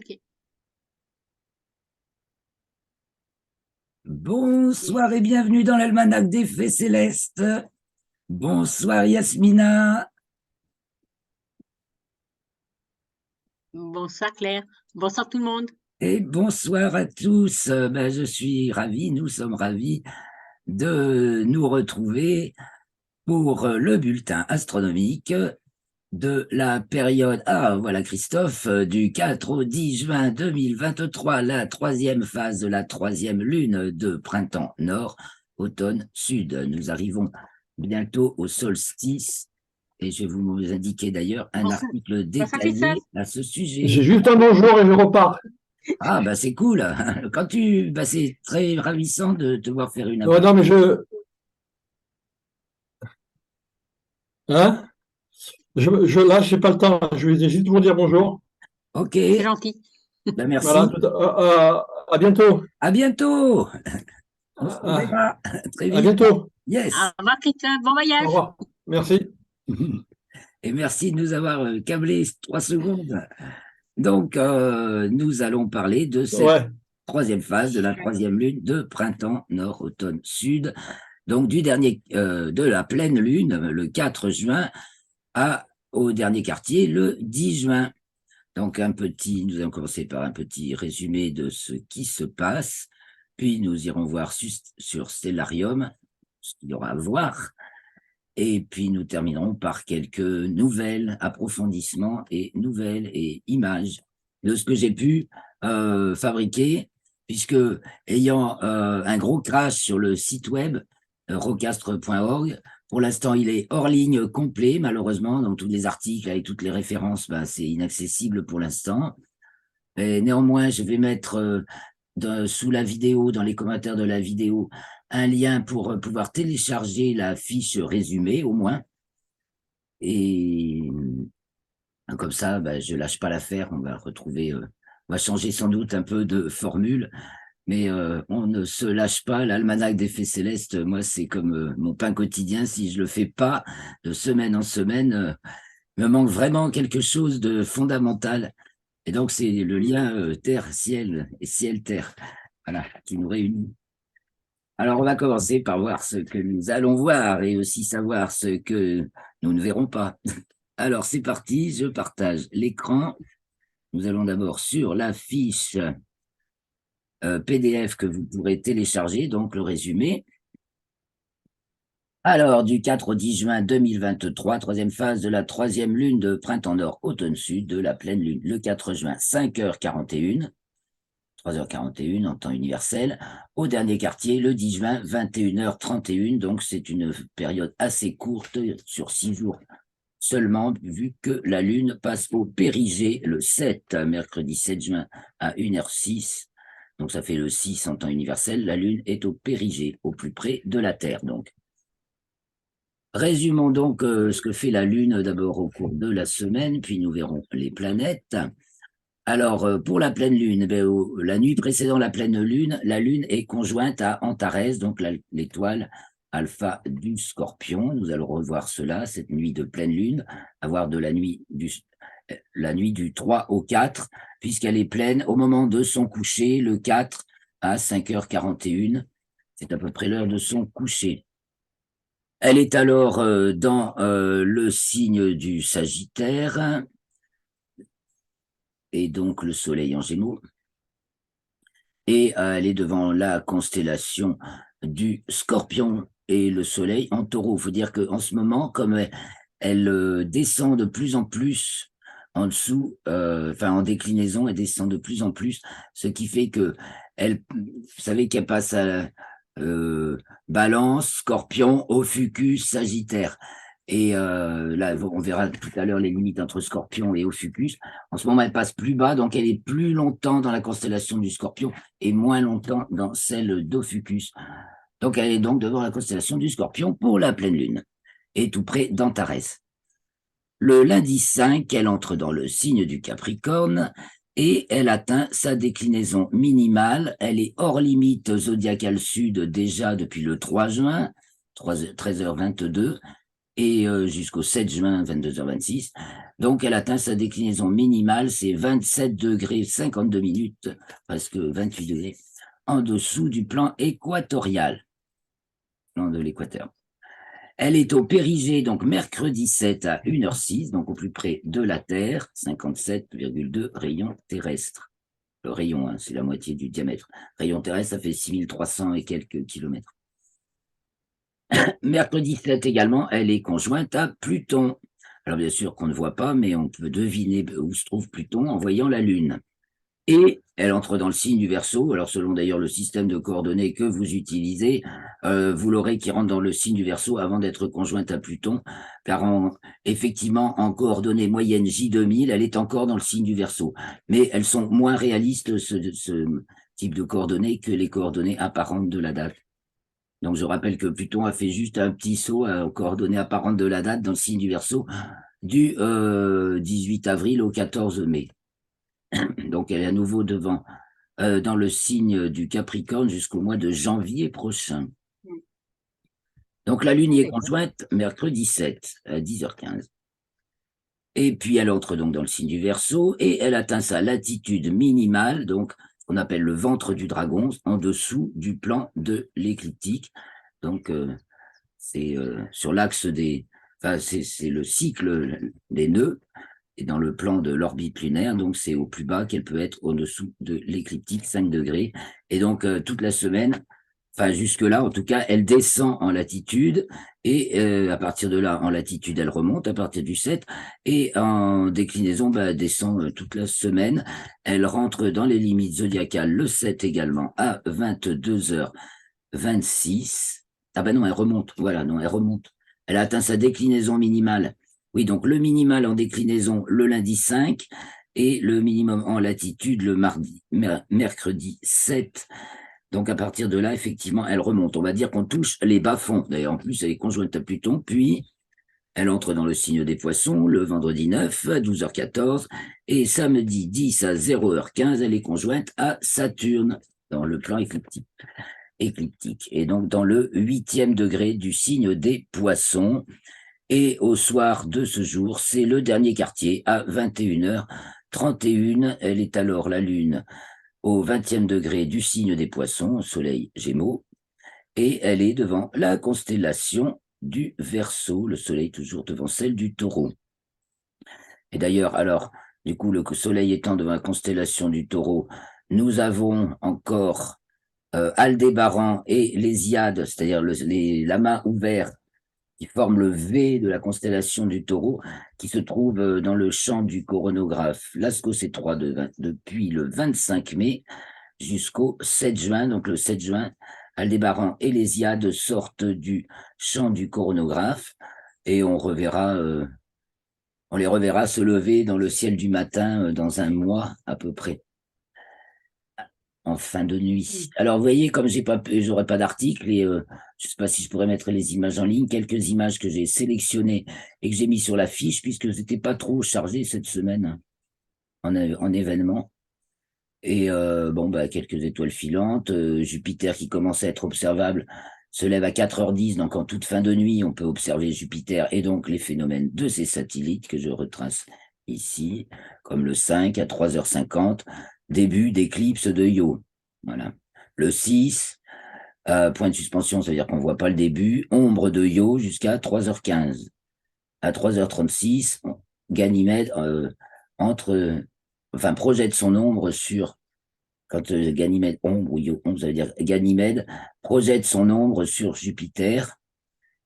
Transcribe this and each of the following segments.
Ok. Bonsoir et bienvenue dans l'almanach des Fées Célestes. Bonsoir Yasmina. Bonsoir Claire. Bonsoir tout le monde. Et bonsoir à tous. Je suis ravi, nous sommes ravis de nous retrouver pour le bulletin astronomique de la période, voilà Christophe, du 4 au 10 juin 2023, la troisième phase de la troisième lune de printemps nord, automne sud. Nous arrivons bientôt au solstice et je vais vous indiquer d'ailleurs un Bonsoir. article Bonsoir Christophe. détaillé à ce J'ai sujet. juste un bonjour et je repars. C'est cool. C'est très ravissant de te voir faire une Ouais, non, mais hein, là, j'ai pas le temps. Je vais juste vous dire bonjour. Ok, C'est gentil. Voilà, merci. à bientôt. À bientôt. On se À, reverra très à vite. bientôt. Yes. Au revoir Christophe. Bon Au voyage. revoir. Merci. Et merci de nous avoir câblé 3 secondes. Donc, nous allons parler de cette Ouais. troisième phase de la troisième lune de printemps nord, automne, sud. Donc, de la pleine lune, le 4 juin, au dernier quartier, le 10 juin. Donc, nous allons commencer par un petit résumé de ce qui se passe. Puis, nous irons voir sur Stellarium ce qu'il y aura à voir. Et puis nous terminerons par quelques nouvelles approfondissements et nouvelles et images de ce que j'ai pu fabriquer, puisque ayant un gros crash sur le site web rocastre.org, pour l'instant il est hors ligne complet, malheureusement, donc tous les articles avec toutes les références, c'est inaccessible pour l'instant. Et néanmoins, je vais mettre sous la vidéo, dans les commentaires de la vidéo, un lien pour pouvoir télécharger la fiche résumée au moins. Et comme ça, je lâche pas l'affaire. On va retrouver, on va changer sans doute un peu de formule, mais on ne se lâche pas. L'almanach des Fées Célestes, moi, c'est comme mon pain quotidien. Si je le fais pas de semaine en semaine, me manque vraiment quelque chose de fondamental. Et donc, c'est le lien terre-ciel et ciel-terre, voilà, qui nous réunit. Alors, on va commencer par voir ce que nous allons voir et aussi savoir ce que nous ne verrons pas. Alors, c'est parti, je partage l'écran. Nous allons d'abord sur la fiche PDF que vous pourrez télécharger, donc le résumé. Alors, du 4 au 10 juin 2023, troisième phase de la troisième lune de printemps nord, automne sud, de la pleine lune, le 4 juin, 5h41. 3h41 en temps universel, au dernier quartier, le 10 juin, 21h31. Donc, c'est une période assez courte, sur 6 jours seulement, vu que la Lune passe au périgée le 7, mercredi 7 juin, à 1h06. Donc, ça fait le 6 en temps universel. La Lune est au périgée, au plus près de la Terre, donc. Résumons donc ce que fait la Lune d'abord au cours de la semaine, puis nous verrons les planètes. Alors, pour la pleine lune, la nuit précédant la pleine lune, la lune est conjointe à Antares, donc l'étoile alpha du Scorpion. Nous allons revoir cela, cette nuit de pleine lune, à voir de la nuit du 3 au 4, puisqu'elle est pleine au moment de son coucher, le 4 à 5h41. C'est à peu près l'heure de son coucher. Elle est alors dans le signe du Sagittaire, et donc le soleil en Gémeaux. Et elle est devant la constellation du Scorpion et le soleil en Taureau. Il faut dire qu'en ce moment, comme elle descend de plus en plus en dessous, en déclinaison, elle descend de plus en plus, ce qui fait que vous savez qu'elle passe à Balance, Scorpion, Ophiuchus, Sagittaire. Et là, on verra tout à l'heure les limites entre Scorpion et Ophiuchus. En ce moment, elle passe plus bas, donc elle est plus longtemps dans la constellation du Scorpion et moins longtemps dans celle d'Ophiuchus. Donc, elle est donc devant la constellation du Scorpion pour la pleine lune et tout près d'Antares. Le lundi 5, elle entre dans le signe du Capricorne et elle atteint sa déclinaison minimale. Elle est hors limite zodiacale sud déjà depuis le 3 juin, 13h22. et jusqu'au 7 juin, 22h26. Donc, elle atteint sa déclinaison minimale, c'est 27 degrés 52 minutes, presque 28 degrés, en dessous du plan équatorial, plan de l'équateur. Elle est au périgée, donc mercredi 7 à 1h06, donc au plus près de la Terre, 57,2 rayons terrestres. Le rayon, hein, c'est la moitié du diamètre. Rayon terrestre, ça fait 6300 et quelques kilomètres. Mercredi 7 également, elle est conjointe à Pluton. Alors bien sûr qu'on ne voit pas, mais on peut deviner où se trouve Pluton en voyant la Lune. Et elle entre dans le signe du Verseau. Alors selon d'ailleurs le système de coordonnées que vous utilisez, vous l'aurez qui rentre dans le signe du Verseau avant d'être conjointe à Pluton, car effectivement en coordonnées moyennes J2000, elle est encore dans le signe du Verseau. Mais elles sont moins réalistes, ce type de coordonnées, que les coordonnées apparentes de la date. Donc je rappelle que Pluton a fait juste un petit saut aux coordonnées apparentes de la date dans le signe du Verseau du 18 avril au 14 mai. Donc, elle est à nouveau devant dans le signe du Capricorne jusqu'au mois de janvier prochain. Donc, la Lune y est conjointe mercredi 7 à 10h15. Et puis, elle entre donc dans le signe du Verseau et elle atteint sa latitude minimale, donc ce qu'on appelle le ventre du dragon, en dessous du plan de l'écliptique. Donc, c'est sur l'axe des... Enfin, c'est le cycle des nœuds. Et dans le plan de l'orbite lunaire, donc c'est au plus bas qu'elle peut être au-dessous de l'écliptique 5 degrés. Et donc toute la semaine, enfin jusque-là en tout cas, elle descend en latitude et à partir de là, en latitude, elle remonte à partir du 7 et en déclinaison, elle descend toute la semaine. Elle rentre dans les limites zodiacales le 7 également à 22h26. Ah ben non, elle remonte, voilà, non, elle remonte. Elle a atteint sa déclinaison minimale. Oui, donc le minimal en déclinaison le lundi 5 et le minimum en latitude le mercredi 7. Donc à partir de là, effectivement, elle remonte. On va dire qu'on touche les bas-fonds. D'ailleurs, en plus, elle est conjointe à Pluton, puis elle entre dans le signe des Poissons le vendredi 9 à 12h14 et samedi 10 à 0h15, elle est conjointe à Saturne dans le plan écliptique. Et donc dans le 8e degré du signe des Poissons. Et au soir de ce jour, c'est le dernier quartier à 21h31. Elle est alors la Lune au 20e degré du signe des Poissons, Soleil Gémeaux, et elle est devant la constellation du Verseau, le Soleil toujours devant celle du Taureau. Et d'ailleurs, alors, du coup, le Soleil étant devant la constellation du Taureau, nous avons encore Aldébaran et l'Hésiade, c'est-à-dire l'amas ouvert qui forme le V de la constellation du Taureau, qui se trouve dans le champ du coronographe Lascaux C3 depuis le 25 mai jusqu'au 7 juin. Donc le 7 juin, Aldébaran et l'Hésiade sortent du champ du coronographe et on les reverra se lever dans le ciel du matin dans un mois à peu près, en fin de nuit. Alors, vous voyez, comme j'aurais pas d'article et je sais pas si je pourrais mettre les images en ligne, quelques images que j'ai sélectionnées et que j'ai mis sur la fiche puisque c'était pas trop chargé cette semaine en événements. Et quelques étoiles filantes, Jupiter qui commence à être observable se lève à 4h10, donc en toute fin de nuit, on peut observer Jupiter et donc les phénomènes de ces satellites que je retrace ici, comme le 5 à 3h50, début d'éclipse de Io. Voilà. Le 6, point de suspension, ça veut dire qu'on ne voit pas le début, ombre de Io jusqu'à 3h15. À 3h36, Ganymède projette son ombre sur, quand Ganymède ombre ou Io ombre, ça veut dire Ganymède projette son ombre sur Jupiter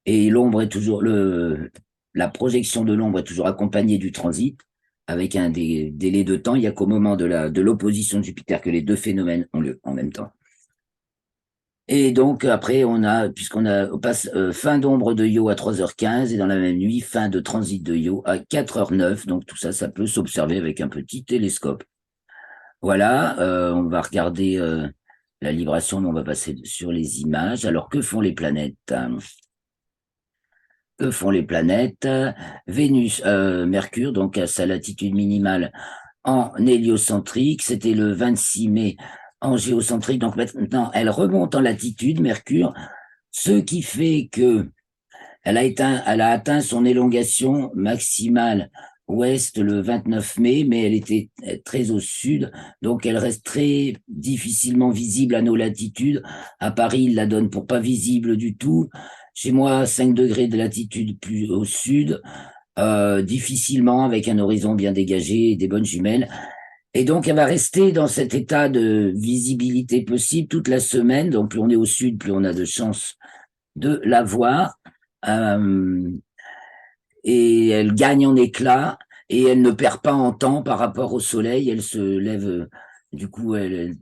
et l'ombre est toujours la projection de l'ombre est toujours accompagnée du transit avec un délai de temps. Il n'y a qu'au moment de l'opposition de Jupiter que les deux phénomènes ont lieu en même temps. Et donc après, on passe fin d'ombre de Io à 3h15 et dans la même nuit, fin de transit de Io à 4h09. Donc tout ça, ça peut s'observer avec un petit télescope. Voilà, on va regarder la libration, mais on va passer sur les images. Alors, que font les planètes? Que font les planètes? Vénus, Mercure, donc à sa latitude minimale en héliocentrique, c'était le 26 mai en géocentrique. Donc maintenant, elle remonte en latitude, Mercure, ce qui fait que Elle a atteint son élongation maximale ouest le 29 mai, mais elle était très au sud, donc elle reste très difficilement visible à nos latitudes. À Paris, il la donne pour pas visible du tout. Chez moi, 5 degrés de latitude plus au sud, difficilement avec un horizon bien dégagé et des bonnes jumelles. Et donc, elle va rester dans cet état de visibilité possible toute la semaine. Donc, plus on est au sud, plus on a de chances de la voir. Euh, et elle gagne en éclat et elle ne perd pas en temps par rapport au soleil. Elle se lève, du coup, elle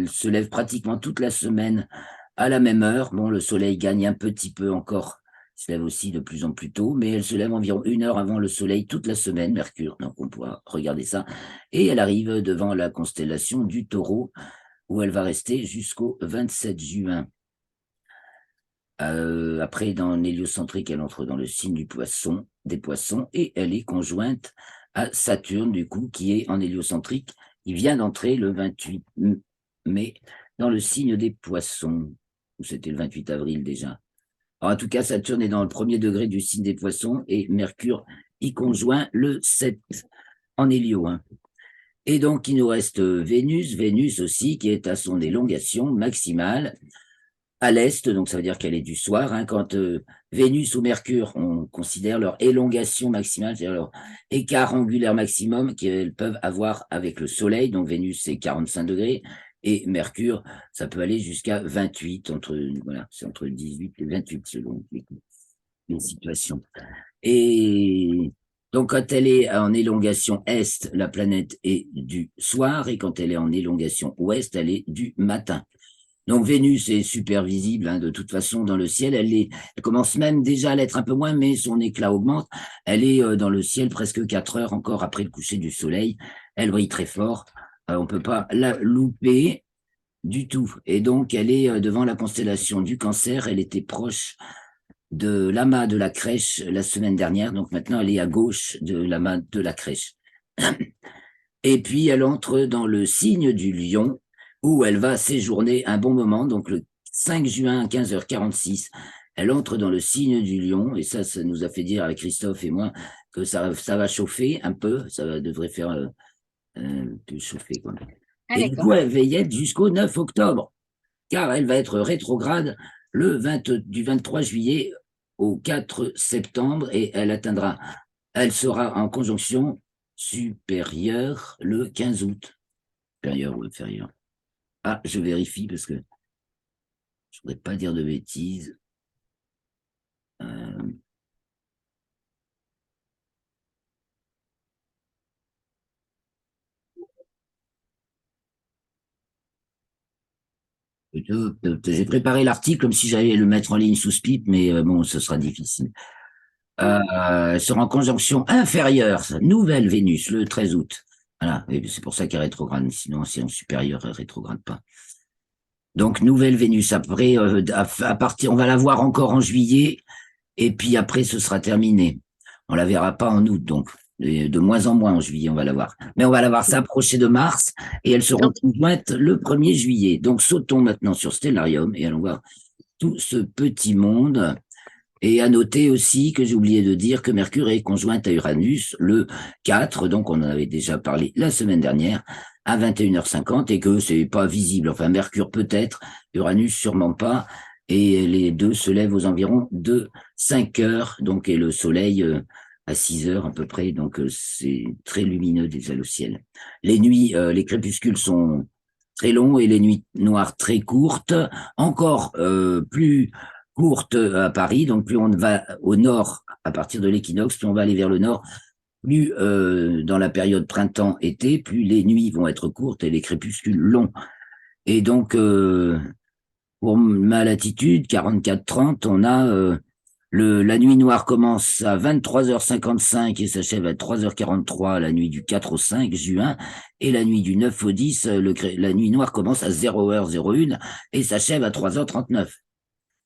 se lève pratiquement toute la semaine à la même heure. Bon, le soleil gagne un petit peu encore. Il se lève aussi de plus en plus tôt, mais elle se lève environ 1 heure avant le soleil toute la semaine, Mercure. Donc, on pourra regarder ça. Et elle arrive devant la constellation du Taureau, où elle va rester jusqu'au 27 juin. Après, dans l'héliocentrique, elle entre dans le signe des poissons, et elle est conjointe à Saturne, du coup, qui est en héliocentrique. Il vient d'entrer le 28 mai dans le signe des poissons, ou c'était le 28 avril déjà. Alors, en tout cas, Saturne est dans le premier degré du signe des poissons, et Mercure y conjoint le 7 en hélio. Hein. Et donc, il nous reste Vénus aussi, qui est à son élongation maximale à l'est, donc ça veut dire qu'elle est du soir. Hein, quand Vénus ou Mercure, on considère leur élongation maximale, c'est-à-dire leur écart angulaire maximum qu'elles peuvent avoir avec le Soleil. Donc Vénus, c'est 45 degrés, et Mercure, ça peut aller jusqu'à 28, voilà, c'est entre 18 et 28 selon les situations. Et donc, quand elle est en élongation est, la planète est du soir, et quand elle est en élongation ouest, elle est du matin. Donc Vénus est super visible, hein, de toute façon dans le ciel. Elle commence même déjà à l'être un peu moins, mais son éclat augmente. Elle est dans le ciel presque 4 heures encore après le coucher du soleil. Elle brille très fort. On peut pas la louper du tout. Et donc elle est devant la constellation du Cancer. Elle était proche de l'amas de la Crèche la semaine dernière. Donc maintenant elle est à gauche de l'amas de la Crèche. Et puis elle entre dans le signe du Lion, où elle va séjourner un bon moment, donc le 5 juin à 15h46, elle entre dans le signe du Lion, et ça nous a fait dire avec Christophe et moi que ça va chauffer un peu, devrait faire un peu chauffer. Quoi. Ah, Et du coup, elle va y être jusqu'au 9 octobre, car elle va être rétrograde du 23 juillet au 4 septembre, et elle sera en conjonction supérieure le 15 août. Supérieur ou inférieur. Ah, je vérifie parce que je ne voudrais pas dire de bêtises. J'ai préparé l'article comme si j'allais le mettre en ligne sous Spip, mais bon, ce sera difficile. Elle sera en conjonction inférieure, nouvelle Vénus, le 13 août. Voilà, et c'est pour ça qu'elle rétrograde. Sinon, si en supérieur, elle rétrograde pas. Donc, nouvelle Vénus. Après, à partir, on va la voir encore en juillet, et puis après, ce sera terminé. On la verra pas en août, donc de moins en moins en juillet, on va la voir. Mais on va la voir s'approcher de Mars, et elles seront conjointes le 1er juillet. Donc, sautons maintenant sur Stellarium, et allons voir tout ce petit monde. Et à noter aussi que j'ai oublié de dire que Mercure est conjointe à Uranus le 4, donc on en avait déjà parlé la semaine dernière, à 21h50, et que c'est pas visible. Enfin, Mercure peut-être, Uranus sûrement pas, et les deux se lèvent aux environs de 5 heures, donc, et le Soleil à 6 heures à peu près, donc c'est très lumineux déjà le ciel. Les nuits, les crépuscules sont très longs et les nuits noires très courtes, encore plus courte à Paris, donc plus on va au nord à partir de l'équinoxe, plus on va aller vers le nord, plus dans la période printemps-été, plus les nuits vont être courtes et les crépuscules longs. Et donc, pour ma latitude, 44-30, on a la nuit noire commence à 23h55 et s'achève à 3h43 la nuit du 4 au 5 juin, et la nuit du 9 au 10, la nuit noire commence à 0h01 et s'achève à 3h39.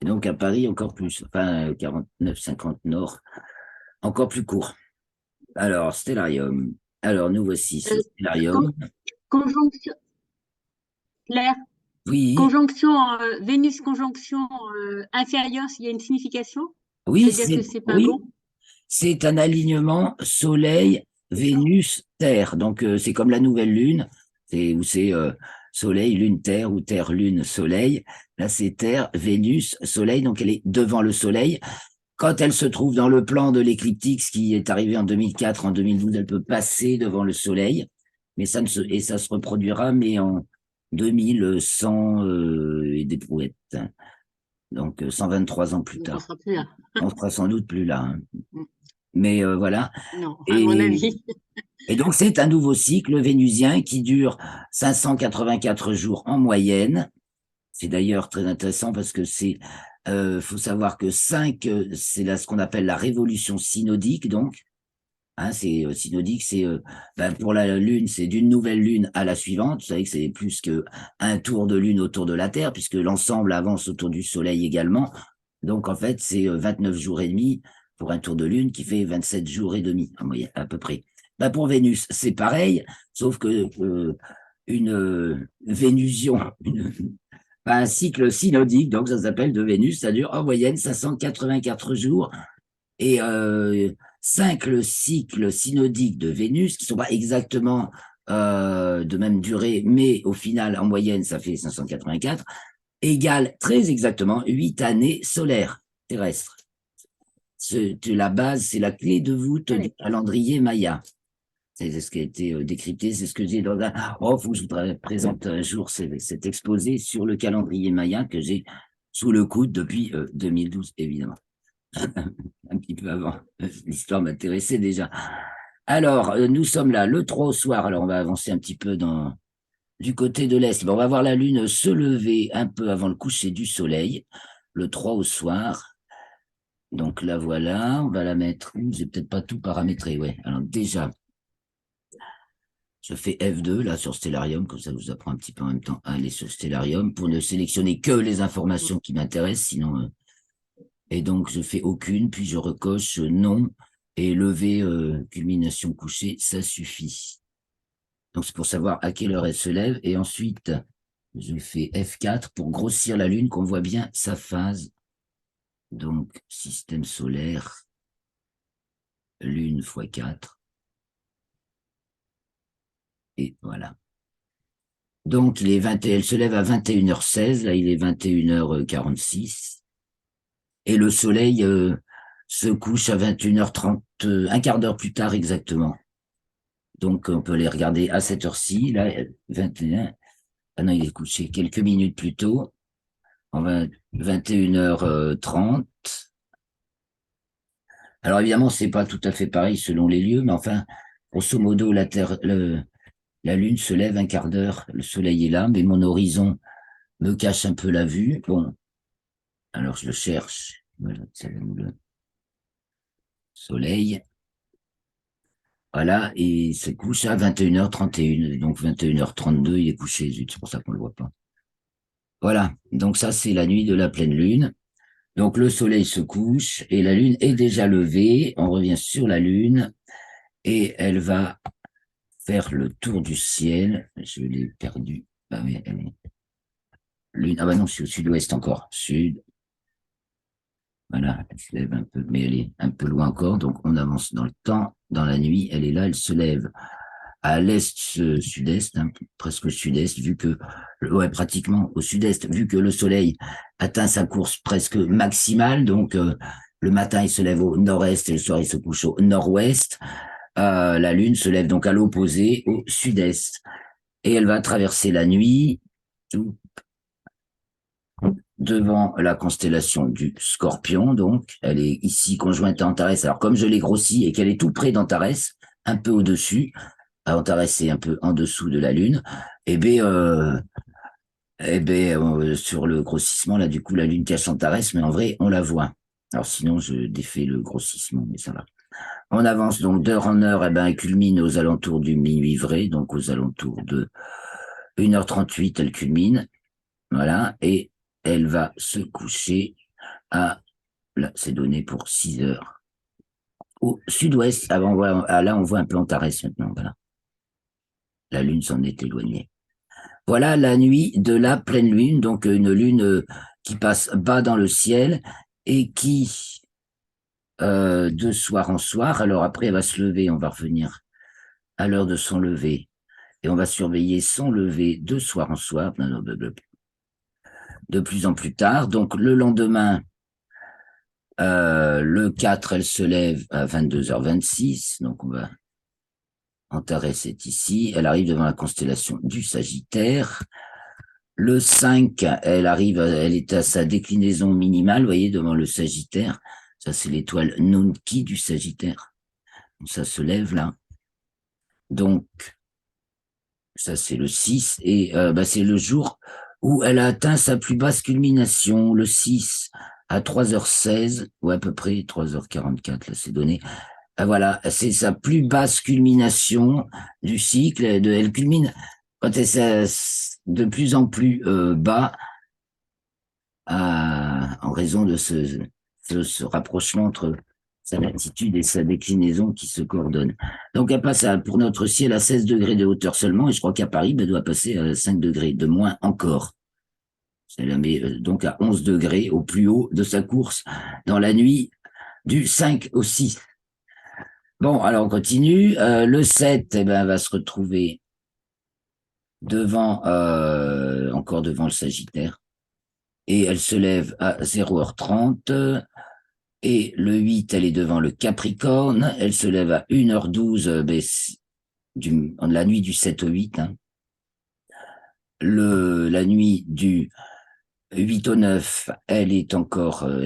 Et donc à Paris, encore plus, enfin 49-50 nord, encore plus court. Alors, Stellarium. Alors, nous voici sur Stellarium. Conjonction, Claire, Oui, conjonction Vénus, conjonction inférieure, s'il y a une signification? Oui, C'est-à-dire que c'est pas oui, bon? c'est un alignement Soleil, Vénus, Terre. Donc, c'est comme la nouvelle Lune, où c'est Soleil, Lune, Terre, ou Terre, Lune, Soleil. Là, c'est Terre, Vénus, Soleil. Donc, elle est devant le Soleil. Quand elle se trouve dans le plan de l'écliptique, ce qui est arrivé en 2004, en 2012, elle peut passer devant le Soleil. Mais et ça se reproduira, mais en 2100 et des brouettes. Donc, 123 ans plus Donc on tard. sera plus là. On sera sans doute plus là, hein. Mm. Mais voilà. Non, à mon Et, avis. et donc, c'est un nouveau cycle vénusien qui dure 584 jours en moyenne. C'est d'ailleurs très intéressant parce que faut savoir que 5, c'est là ce qu'on appelle la révolution synodique, donc. Hein, c'est synodique, c'est pour la Lune, c'est d'une nouvelle Lune à la suivante. Vous savez que c'est plus qu'un tour de Lune autour de la Terre, puisque l'ensemble avance autour du Soleil également. Donc, en fait, c'est 29 jours et demi pour un tour de Lune qui fait 27 jours et demi, en moyenne, à peu près. Pour Vénus, c'est pareil, sauf que une Vénusion, un cycle synodique, donc ça s'appelle de Vénus, ça dure en moyenne 584 jours. Et 5 le cycle synodique de Vénus, qui ne sont pas exactement de même durée, mais au final, en moyenne, ça fait 584, égale très exactement 8 années solaires terrestres. La base, c'est la clé de voûte du calendrier Maya. C'est ce qui a été décrypté, c'est ce que j'ai dans un... Oh, faut que je vous présente un jour cet exposé sur le calendrier Maya que j'ai sous le coude depuis 2012, évidemment. Un petit peu avant. L'histoire m'intéressait déjà. Alors, nous sommes là le 3 au soir. Alors, on va avancer un petit peu du côté de l'Est. On va voir la Lune se lever un peu avant le coucher du Soleil, le 3 au soir. Donc, là, voilà. On va la mettre. J'ai peut-être pas tout paramétré. Ouais. Alors, déjà, je fais F2, là, sur Stellarium. Comme ça, je vous apprends un petit peu en même temps à aller sur Stellarium pour ne sélectionner que les informations qui m'intéressent. Sinon, et donc, je fais aucune, puis je recoche non, et lever, culmination couchée, ça suffit. Donc, c'est pour savoir à quelle heure elle se lève. Et ensuite, je fais F4 pour grossir la Lune, qu'on voit bien sa phase. Donc, système solaire, Lune x 4. Et voilà. Donc, elle se lève à 21h16, là, il est 21h46. Et le soleil se couche à 21h30, un quart d'heure plus tard exactement. Donc, on peut les regarder à cette heure-ci, là, 21. Ah non, il est couché quelques minutes plus tôt, en 21h30. Alors, évidemment, c'est pas tout à fait pareil selon les lieux, mais enfin, grosso modo, la Lune se lève un quart d'heure, le soleil est là, mais mon horizon me cache un peu la vue. Bon, alors je le cherche. Voilà, c'est le soleil. Voilà, et il se couche à 21h31. Donc 21h32, il est couché, c'est pour ça qu'on ne le voit pas. Voilà, donc ça c'est la nuit de la pleine lune. Donc le soleil se couche et la lune est déjà levée. On revient sur la lune et elle va faire le tour du ciel. Je l'ai perdu. Ah oui, elle est... Lune. Ah bah non, je suis au sud-ouest encore. Sud. Voilà, elle se lève un peu, mais elle est un peu loin encore. Donc on avance dans le temps. Dans la nuit, elle est là, elle se lève à l'est-sud-est, hein, presque au sud-est, ouais, pratiquement au sud-est, vu que le soleil atteint sa course presque maximale, donc le matin il se lève au nord-est et le soir il se couche au nord-ouest, la lune se lève donc à l'opposé, au sud-est, et elle va traverser la nuit tout devant la constellation du Scorpion, donc elle est ici conjointe à Antares. Alors comme je l'ai grossi et qu'elle est tout près d'Antares, un peu au-dessus, Antares est un peu en dessous de la Lune, et sur le grossissement, là, du coup, la Lune cache Antares, mais en vrai, on la voit. Alors sinon, je défais le grossissement, mais ça va. On avance donc d'heure en heure, elle culmine aux alentours du minuit vrai, donc aux alentours de 1h38, elle culmine, voilà, et elle va se coucher à, là, c'est donné pour 6 heures, au sud-ouest. Là, on voit un peu Antares maintenant, voilà. La Lune s'en est éloignée. Voilà la nuit de la pleine lune, donc une lune qui passe bas dans le ciel et qui de soir en soir. Alors après, elle va se lever, on va revenir à l'heure de son lever. Et on va surveiller son lever de soir en soir, de plus en plus tard. Donc le lendemain, le 4, elle se lève à 22h26. Donc on va... Antares est ici. Elle arrive devant la constellation du Sagittaire. Le 5, elle arrive, elle est à sa déclinaison minimale, vous voyez, devant le Sagittaire. Ça, c'est l'étoile Nunki du Sagittaire. Ça se lève là. Donc, ça, c'est le 6. Et c'est le jour où elle a atteint sa plus basse culmination, le 6, à 3h16, ou à peu près 3h44, là, c'est donné. Voilà, c'est sa plus basse culmination du cycle. Elle culmine quand elle est de plus en plus bas en raison de ce rapprochement entre sa latitude et sa déclinaison qui se coordonnent. Donc elle passe pour notre ciel à 16 degrés de hauteur seulement, et je crois qu'à Paris, elle doit passer à 5 degrés de moins encore. Elle la met donc à 11 degrés au plus haut de sa course dans la nuit du 5 au 6. Bon, alors on continue. Le 7, va se retrouver encore devant le Sagittaire. Et elle se lève à 0h30. Et le 8, elle est devant le Capricorne. Elle se lève à 1h12, la nuit du 7 au 8. Hein. La nuit du 8 au 9, elle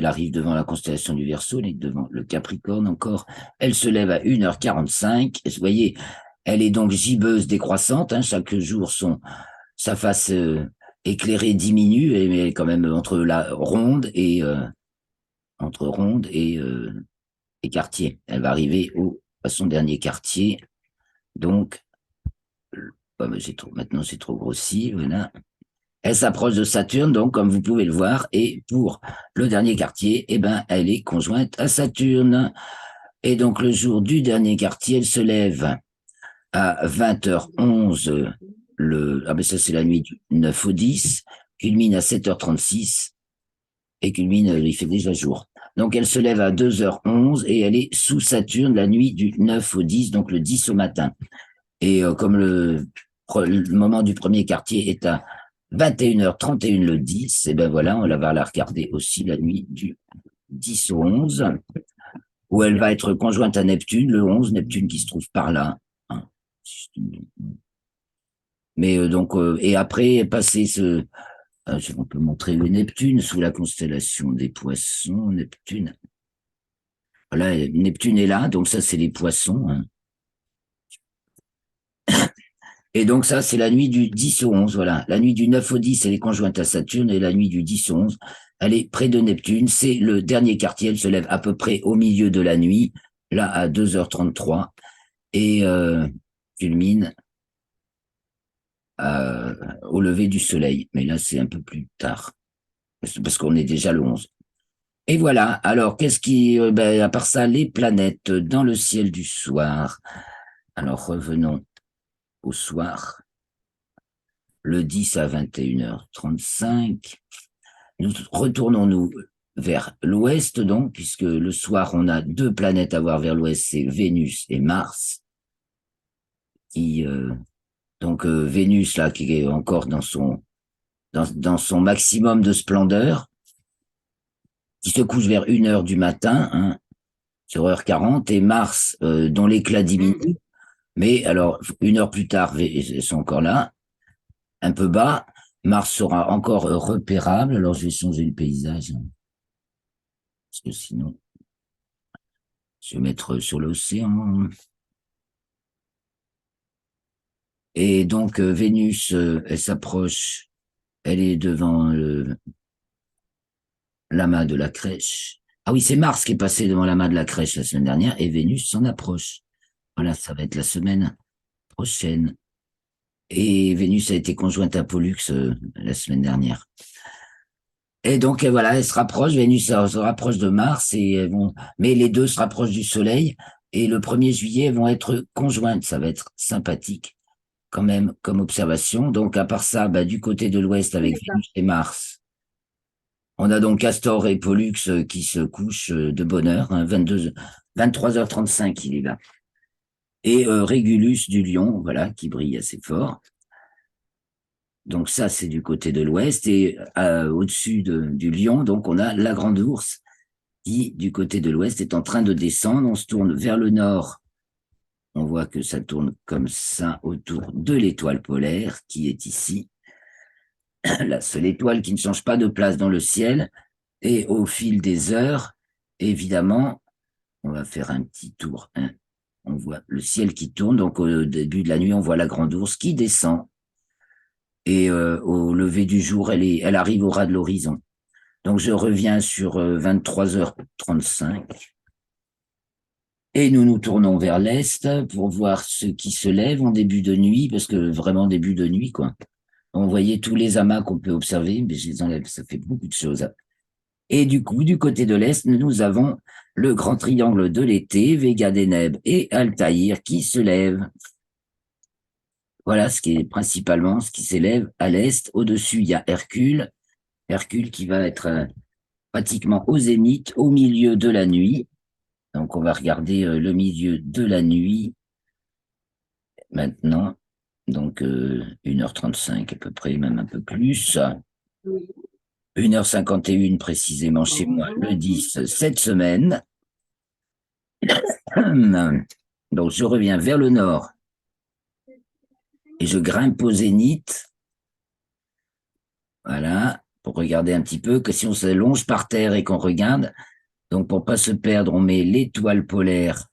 arrive devant la constellation du Verseau, elle est devant le Capricorne encore. Elle se lève à 1h45. Et vous voyez, elle est donc gibbeuse décroissante. Hein, chaque jour, sa face éclairée diminue, mais elle est quand même entre ronde et quartier. Elle va arriver à son dernier quartier. Donc, maintenant c'est trop grossi. Voilà. Elle s'approche de Saturne, donc comme vous pouvez le voir, et pour le dernier quartier, elle est conjointe à Saturne. Et donc le jour du dernier quartier, elle se lève à 20h11. Ça c'est la nuit du 9 au 10, culmine à 7h36 et culmine, il fait déjà jour. Donc elle se lève à 2h11 et elle est sous Saturne la nuit du 9 au 10, donc le 10 au matin. Et comme le moment du premier quartier est à 21h31 le 10, voilà, on va la regarder aussi la nuit du 10 au 11, où elle va être conjointe à Neptune, le 11, Neptune qui se trouve par là. Hein. Mais et après, passer on peut montrer le Neptune sous la constellation des Poissons, Neptune. Voilà, Neptune est là, donc ça, c'est les Poissons. Hein. Et donc ça, c'est la nuit du 10 au 11, voilà. La nuit du 9 au 10, elle est conjointe à Saturne, et la nuit du 10 au 11, elle est près de Neptune. C'est le dernier quartier, elle se lève à peu près au milieu de la nuit, là à 2h33, et culmine au lever du soleil. Mais là, c'est un peu plus tard, parce qu'on est déjà le 11. Et voilà, alors à part ça, les planètes dans le ciel du soir. Alors revenons au soir. Le 10 à 21h35. Retournons-nous vers l'ouest, donc, puisque le soir, on a 2 planètes à voir vers l'ouest, c'est Vénus et Mars. Vénus, là, qui est encore dans son maximum de splendeur, qui se couche vers 1h du matin, hein, sur heure 40, et Mars, dont l'éclat diminue. Mais alors, 1 heure plus tard, ils sont encore là, un peu bas. Mars sera encore repérable. Alors, je vais changer le paysage. Hein, parce que sinon, je vais mettre sur l'océan. Et donc, Vénus, elle s'approche. Elle est devant l'amas de la crèche. Ah oui, c'est Mars qui est passé devant l'amas de la crèche la semaine dernière, et Vénus s'en approche. Voilà, ça va être la semaine prochaine. Et Vénus a été conjointe à Pollux la semaine dernière. Et donc voilà, elle se rapproche, Vénus se rapproche de Mars, mais les deux se rapprochent du Soleil, et le 1er juillet, elles vont être conjointes. Ça va être sympathique quand même comme observation. Donc à part ça, du côté de l'Ouest avec Vénus et Mars, On a donc Castor et Pollux qui se couchent de bonne heure, hein, 23h35, il est là. Et Régulus du Lion, voilà, qui brille assez fort. Donc ça, c'est du côté de l'ouest. Et au-dessus du Lion, donc on a la Grande Ourse qui, du côté de l'ouest, est en train de descendre. On se tourne vers le nord. On voit que ça tourne comme ça autour de l'étoile polaire qui est ici. La seule étoile qui ne change pas de place dans le ciel. Et au fil des heures, évidemment, on va faire un petit tour. Hein. On voit le ciel qui tourne. Donc au début de la nuit, on voit la Grande Ourse qui descend. Et au lever du jour, elle arrive au ras de l'horizon. Donc je reviens sur 23h35. Et nous nous tournons vers l'est pour voir ce qui se lève en début de nuit, parce que vraiment début de nuit, quoi. On voyait tous les amas qu'on peut observer, mais je les enlève, ça fait beaucoup de choses. Et du coup, du côté de l'est, nous avons le grand triangle de l'été, Vega Deneb et Altaïr qui se lèvent. Voilà ce qui est principalement ce qui s'élève à l'est. Au-dessus, il y a Hercule. Hercule qui va être pratiquement au zénith, au milieu de la nuit. Donc, on va regarder le milieu de la nuit maintenant. Donc, 1h35 à peu près, même un peu plus. 1h51 précisément chez moi, le 10, cette semaine. Donc, je reviens vers le nord et je grimpe au zénith. Voilà, pour regarder un petit peu, que si on s'allonge par terre et qu'on regarde, donc pour pas se perdre, on met l'étoile polaire.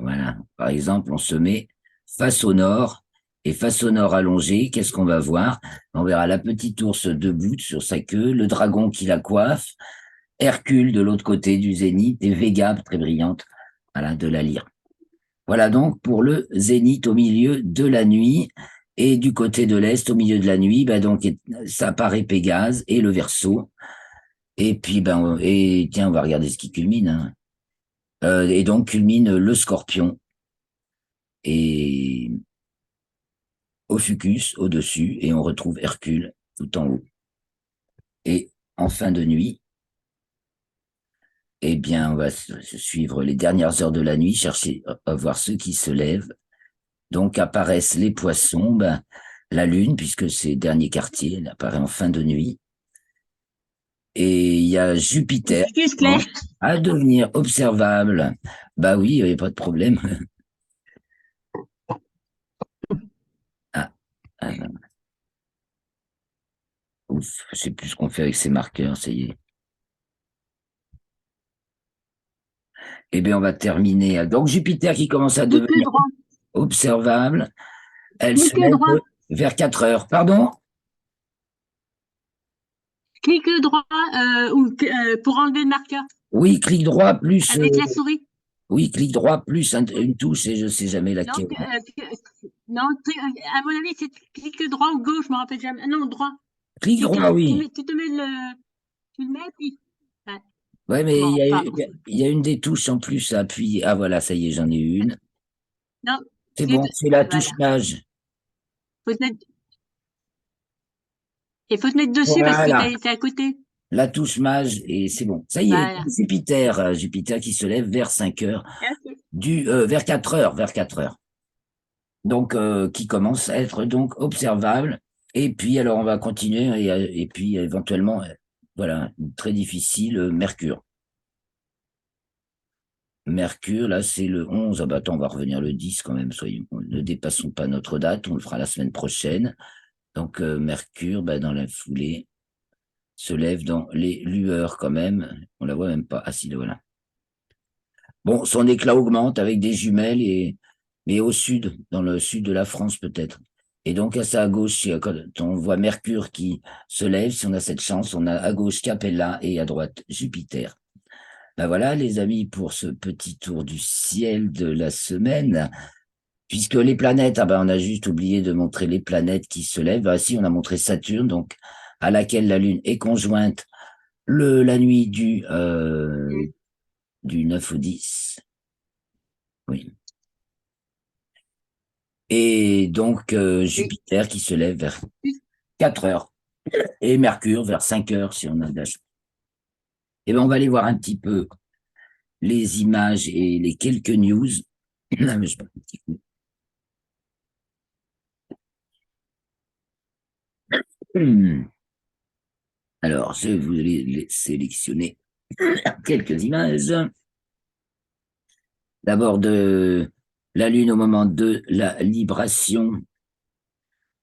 Voilà, par exemple, on se met face au nord, et face au nord allongé, qu'est-ce qu'on va voir? On verra la petite ours debout sur sa queue, le dragon qui la coiffe, Hercule de l'autre côté du zénith, et Vega, très brillante, voilà, de la lyre. Voilà donc pour le zénith au milieu de la nuit. Et du côté de l'Est, au milieu de la nuit, ben donc, ça apparaît Pégase et le Verseau. Et puis, et tiens, on va regarder ce qui culmine. Hein. Et donc, culmine le Scorpion. Et Ophiuchus au-dessus. Et on retrouve Hercule tout en haut. Et en fin de nuit, eh bien, on va suivre les dernières heures de la nuit, chercher à voir ceux qui se lèvent. Donc apparaissent les poissons, la lune, puisque c'est le dernier quartier, elle apparaît en fin de nuit. Et il y a Jupiter à devenir observable. Bah oui, il n'y a pas de problème. Ah, ouf, je sais plus ce qu'on fait avec ces marqueurs, ça y est. Eh bien, on va terminer. Donc Jupiter qui commence à devenir observable. Elle se lève vers 4 heures. Pardon? Clique droit pour enlever le marqueur. Oui, clic droit plus. Avec la souris. Oui, clic droit plus une touche et je ne sais jamais laquelle. Non, à mon avis, c'est clic droit ou gauche, je ne me rappelle jamais. Non, droit. Clic droit, oui. Tu te mets tu le mets, puis. Ouais, mais il y a une des touches en plus à appuyer. Ah voilà, ça y est, j'en ai une. Non. C'est bon, c'est la touche mage. Il faut te mettre dessus parce que t'es à côté. La touche mage, et c'est bon. Ça y est, Jupiter qui se lève vers 5 heures, vers 4 heures, vers 4 heures. Donc, qui commence à être donc observable. Et puis, alors, on va continuer, et puis, éventuellement, voilà, très difficile, Mercure. Mercure, là, c'est le 11. Ah bah attends, on va revenir le 10 quand même. Ne dépassons pas notre date, on le fera la semaine prochaine. Donc, Mercure, dans la foulée, se lève dans les lueurs quand même. On la voit même pas. Ah si, voilà. Bon, son éclat augmente avec des jumelles, mais au sud, dans le sud de la France peut-être. Et donc, à sa gauche, quand on voit Mercure qui se lève, si on a cette chance, on a à gauche Capella et à droite Jupiter. Voilà, les amis, pour ce petit tour du ciel de la semaine. Puisque les planètes, on a juste oublié de montrer les planètes qui se lèvent. Si, on a montré Saturne, donc à laquelle la Lune est conjointe la nuit du 9 au 10. Oui. Et donc Jupiter qui se lève vers 4 heures. et Mercure vers 5 heures si on a de la chance. Et bien, on va aller voir un petit peu les images et les quelques news. Ah, mais je sais pas, un petit coup. Alors, je vais vous les sélectionner quelques images. D'abord de la Lune au moment de la libration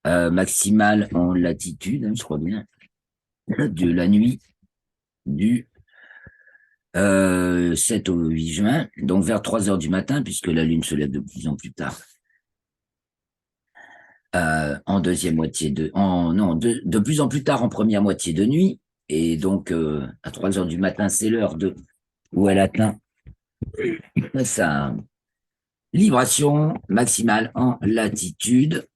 maximale en latitude, je crois bien, de la nuit du 7 au 8 juin, donc vers 3 heures du matin, puisque la Lune se lève de plus en plus tard. En deuxième moitié de plus en plus tard en première moitié de nuit, et donc à 3 heures du matin, c'est l'heure où elle atteint sa libration maximale en latitude.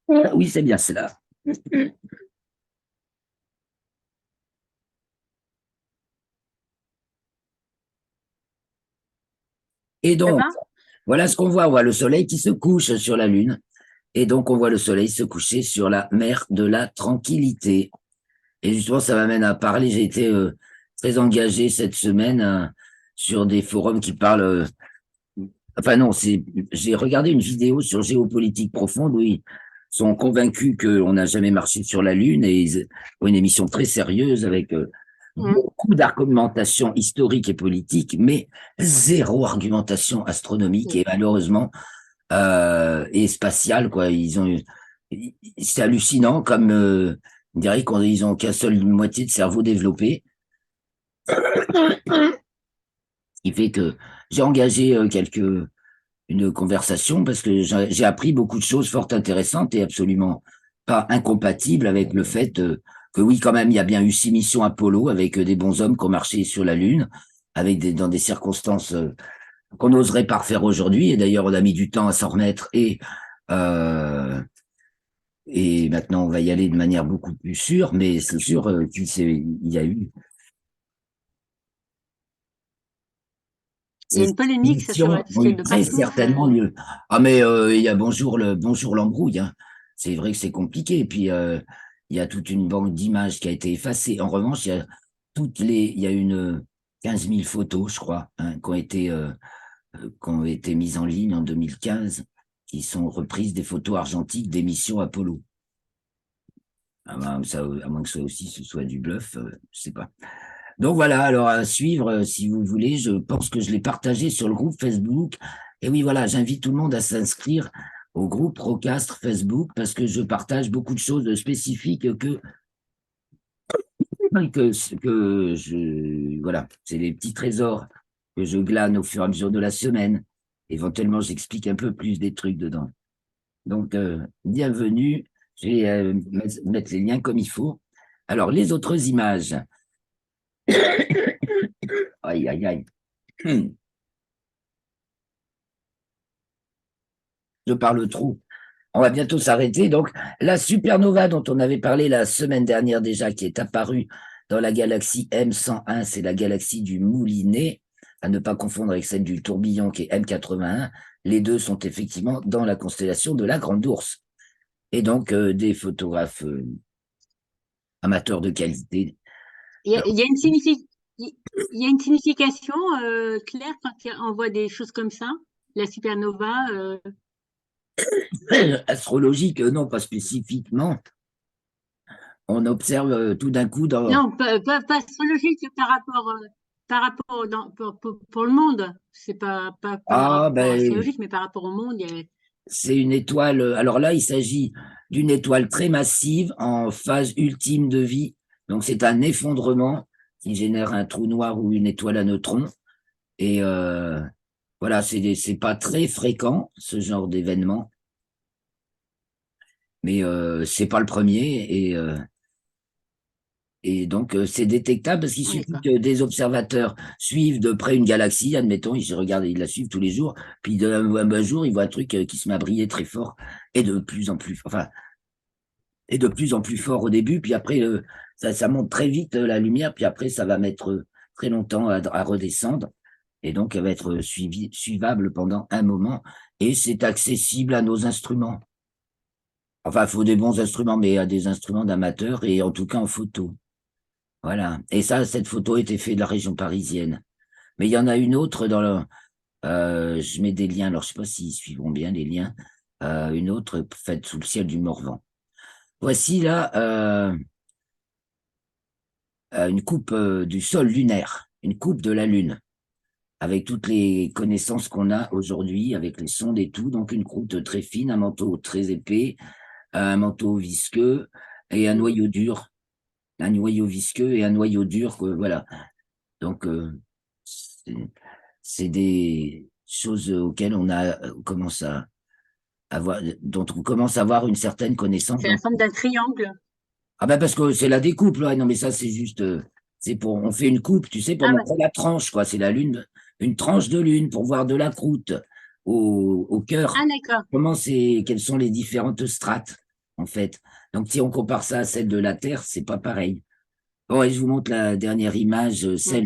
Oui, c'est bien cela. Et Ça donc, va? voilà ce qu'on voit. On voit le soleil qui se couche sur la Lune. Et donc, on voit le soleil se coucher sur la mer de la tranquillité. Et justement, ça m'amène à parler. J'ai été très engagé cette semaine sur des forums qui parlent. Enfin non, j'ai regardé une vidéo sur Géopolitique profonde où ils sont convaincus qu'on n'a jamais marché sur la Lune et ils ont une émission très sérieuse avec beaucoup d'argumentation historique et politique, mais zéro argumentation astronomique et malheureusement et spatiale, quoi. C'est hallucinant comme on dirait qu'ils ont qu'un seul moitié de cerveau développé. Ce qui fait que j'ai engagé une conversation parce que j'ai appris beaucoup de choses fort intéressantes et absolument pas incompatibles avec le fait que oui, quand même, il y a bien eu 6 missions Apollo avec des bons hommes qui ont marché sur la Lune, dans des circonstances qu'on n'oserait pas refaire aujourd'hui. Et d'ailleurs, on a mis du temps à s'en remettre et maintenant, on va y aller de manière beaucoup plus sûre, mais c'est sûr qu'il y a eu Il y a ces une polémique ça, sur missions le ont ciel eu de très partout. certainement lieu. Ah, mais il y a bonjour l'embrouille. Hein. C'est vrai que c'est compliqué. Et puis, il y a toute une banque d'images qui a été effacée. En revanche, il y a une 15 000 photos, je crois, hein, qui ont été mises en ligne en 2015, qui sont reprises des photos argentiques des missions Apollo. À moins que ce soit du bluff, je sais pas. Donc voilà, alors à suivre, si vous voulez, je pense que je l'ai partagé sur le groupe Facebook. Et oui, voilà, j'invite tout le monde à s'inscrire au groupe Rocastre Facebook parce que je partage beaucoup de choses spécifiques voilà, c'est les petits trésors que je glane au fur et à mesure de la semaine. Éventuellement, j'explique un peu plus des trucs dedans. Donc, bienvenue. Je vais mettre les liens comme il faut. Alors, les autres images. Aïe, aïe, aïe. Je parle trop. On va bientôt s'arrêter. Donc, la supernova dont on avait parlé la semaine dernière déjà, qui est apparue dans la galaxie M101, c'est la galaxie du Moulinet, à ne pas confondre avec celle du tourbillon qui est M81. Les deux sont effectivement dans la constellation de la Grande Ourse. Et donc, des photographes amateurs de qualité. Il y a une il y a une signification claire quand on voit des choses comme ça, la supernova. Astrologique, non, pas spécifiquement. On observe tout d'un coup dans. Non, pas astrologique par rapport pour le monde. C'est pas par Ah, rapport ben, astrologique, mais par rapport au monde. c'est une étoile. Alors là, il s'agit d'une étoile très massive en phase ultime de vie. Donc, c'est un effondrement qui génère un trou noir ou une étoile à neutrons. Et voilà, c'est pas très fréquent, ce genre d'événement. Mais c'est pas le premier. Et donc, c'est détectable parce qu'il suffit D'accord. que des observateurs suivent de près une galaxie, admettons, ils regardent, ils la suivent tous les jours, puis un jour, ils voient un truc qui se met à briller très fort et de plus en plus, enfin, et de plus en plus fort au début, puis après, ça monte très vite la lumière, puis après, ça va mettre très longtemps à redescendre. Et donc, elle va être suivable pendant un moment. Et c'est accessible à nos instruments. Enfin, il faut des bons instruments, mais à des instruments d'amateurs et en tout cas en photo. Voilà. Et ça, cette photo a été faite de la région parisienne. Mais il y en a une autre dans le. Je mets des liens, alors je ne sais pas s'ils suivront bien les liens. Une autre faite sous le ciel du Morvan. Voici là une coupe du sol lunaire, une coupe de la Lune, avec toutes les connaissances qu'on a aujourd'hui, avec les sondes et tout. Donc une croûte très fine, un manteau très épais, un manteau visqueux et un noyau dur. Un noyau visqueux et un noyau dur, voilà. Donc, c'est des choses auxquelles commence à avoir, dont on commence à avoir une certaine connaissance. C'est la forme d'un triangle. Ah ben parce que c'est la découpe, là. Non, mais ça, c'est juste, on fait une coupe, tu sais, pour Ah, montrer la tranche, quoi. C'est la lune, une tranche de lune pour voir de la croûte au cœur. d'accord. Quelles sont les différentes strates, en fait. Donc, si on compare ça à celle de la Terre, c'est pas pareil. Bon, et je vous montre la dernière image, celle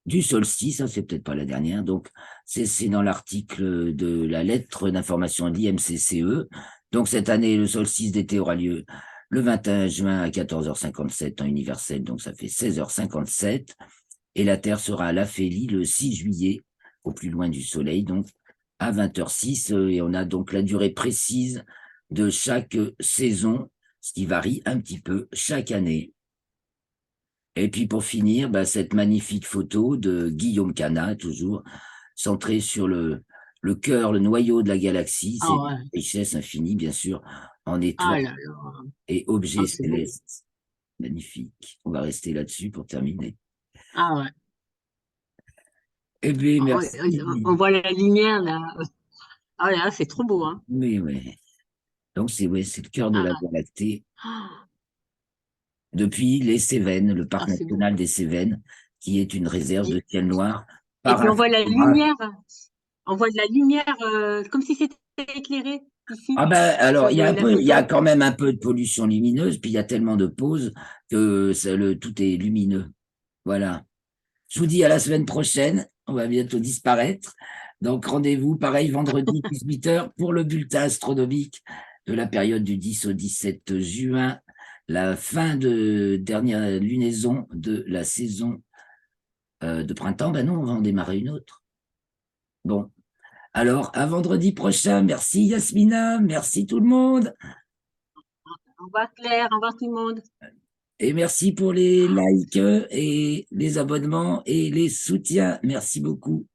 du solstice, ça c'est peut-être pas la dernière, donc c'est dans l'article de la lettre d'information de l'IMCCE. Donc cette année, le solstice d'été aura lieu le 21 juin à 14h57 temps universel, donc ça fait 16h57, et la Terre sera à l'aphélie le 6 juillet, au plus loin du Soleil, donc à 20h06, et on a donc la durée précise de chaque saison, ce qui varie un petit peu chaque année. Et puis pour finir, cette magnifique photo de Guillaume Canas, toujours centrée sur le cœur, le noyau de la galaxie. Ah C'est ouais. une richesse infinie, bien sûr, en Ah étoiles là là. et Ah, objets c'est beau. célestes. Magnifique. On va rester là-dessus pour terminer. Ah ouais. Eh bien, On, merci. on voit la lumière là. Ah là, c'est trop beau, hein. Oui, oui. Donc, c'est le cœur de la Ah, Voie lactée. Depuis les Cévennes, le parc c'est beau. national des Cévennes, qui est une réserve de ciel noir Et par puis un on voit la photographe. lumière. On voit de la lumière comme si c'était éclairé ici Ah ben, alors, sur la il y a photo. quand même un peu de pollution lumineuse, puis il y a tellement de pauses que tout est lumineux. Voilà. Je vous dis à la semaine prochaine. On va bientôt disparaître. Donc, rendez-vous, pareil, vendredi 18h pour le bulletin astronomique de la période du 10 au 17 juin, la fin de dernière lunaison de la saison de printemps. Ben non, on va en démarrer une autre. Bon. Alors, à vendredi prochain. Merci Yasmina. Merci tout le monde. Au revoir Claire, au revoir tout le monde. Et merci pour les likes et les abonnements et les soutiens. Merci beaucoup.